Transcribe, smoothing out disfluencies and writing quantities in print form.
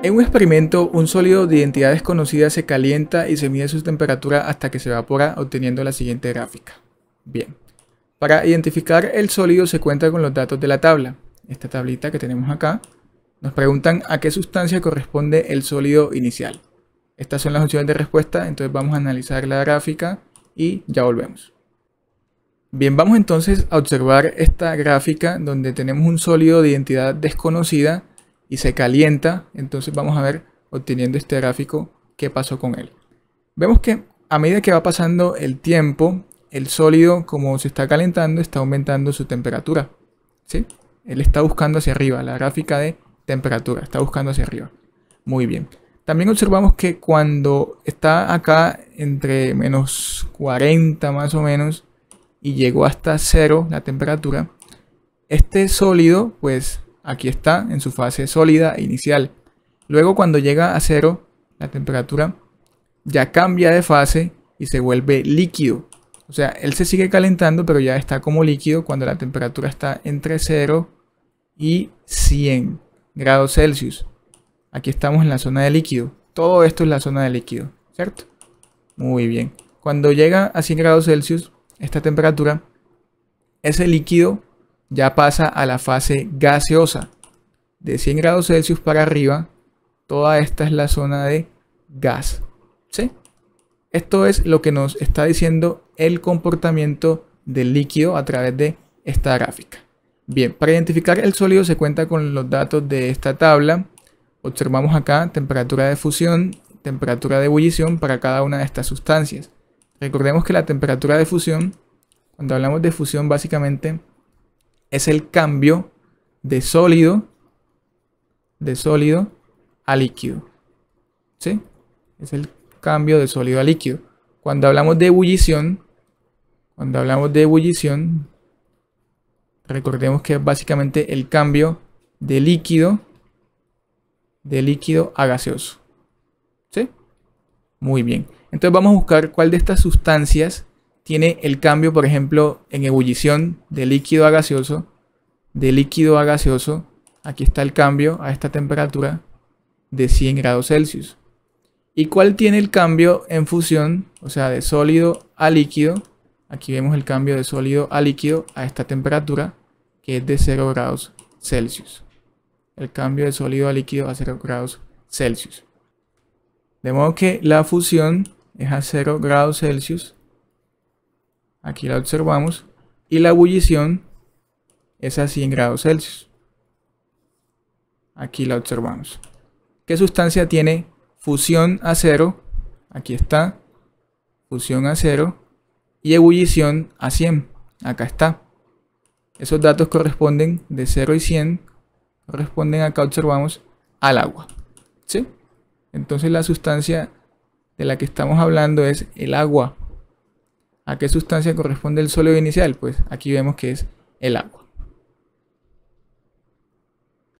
En un experimento, un sólido de identidad desconocida se calienta y se mide su temperatura hasta que se evapora, obteniendo la siguiente gráfica. Bien, para identificar el sólido se cuenta con los datos de la tabla. Esta tablita que tenemos acá, nos preguntan a qué sustancia corresponde el sólido inicial. Estas son las opciones de respuesta, entonces vamos a analizar la gráfica y ya volvemos. Bien, vamos entonces a observar esta gráfica donde tenemos un sólido de identidad desconocida y se calienta. Entonces vamos a ver, obteniendo este gráfico, qué pasó con él. Vemos que a medida que va pasando el tiempo, el sólido, como se está calentando, está aumentando su temperatura, ¿sí? Él está buscando hacia arriba, la gráfica de temperatura, está buscando hacia arriba. Muy bien. También observamos que cuando está acá entre menos 40 más o menos y llegó hasta 0 la temperatura, este sólido, pues aquí está en su fase sólida inicial. Luego cuando llega a 0, la temperatura ya cambia de fase y se vuelve líquido. O sea, él se sigue calentando, pero ya está como líquido cuando la temperatura está entre 0 y 100 grados Celsius. Aquí estamos en la zona de líquido. Todo esto es la zona de líquido, ¿cierto? Muy bien. Cuando llega a 100 grados Celsius, esta temperatura, ese líquido ya pasa a la fase gaseosa. De 100 grados Celsius para arriba, toda esta es la zona de gas, ¿sí? Esto es lo que nos está diciendo el comportamiento del líquido a través de esta gráfica. Bien, para identificar el sólido se cuenta con los datos de esta tabla. Observamos acá temperatura de fusión, temperatura de ebullición para cada una de estas sustancias. Recordemos que la temperatura de fusión, cuando hablamos de fusión, básicamente es el cambio de sólido a líquido, ¿sí? Es el cambio de sólido a líquido. Cuando hablamos de ebullición, recordemos que es básicamente el cambio de líquido a gaseoso, ¿sí? Muy bien. Entonces vamos a buscar cuál de estas sustancias tiene el cambio, por ejemplo, en ebullición de líquido a gaseoso. Aquí está el cambio a esta temperatura de 100 grados Celsius. ¿Y cuál tiene el cambio en fusión? O sea, de sólido a líquido. Aquí vemos el cambio de sólido a líquido a esta temperatura, que es de 0 grados Celsius. El cambio de sólido a líquido a 0 grados Celsius. De modo que la fusión es a 0 grados Celsius. Aquí la observamos. Y la ebullición es a 100 grados Celsius. Aquí la observamos. ¿Qué sustancia tiene fusión a 0? Aquí está. Fusión a 0. Y ebullición a 100. Acá está. Esos datos corresponden de 0 y 100. Corresponden, acá observamos, al agua, ¿sí? Entonces la sustancia de la que estamos hablando es el agua. ¿A qué sustancia corresponde el sólido inicial? Pues aquí vemos que es el agua.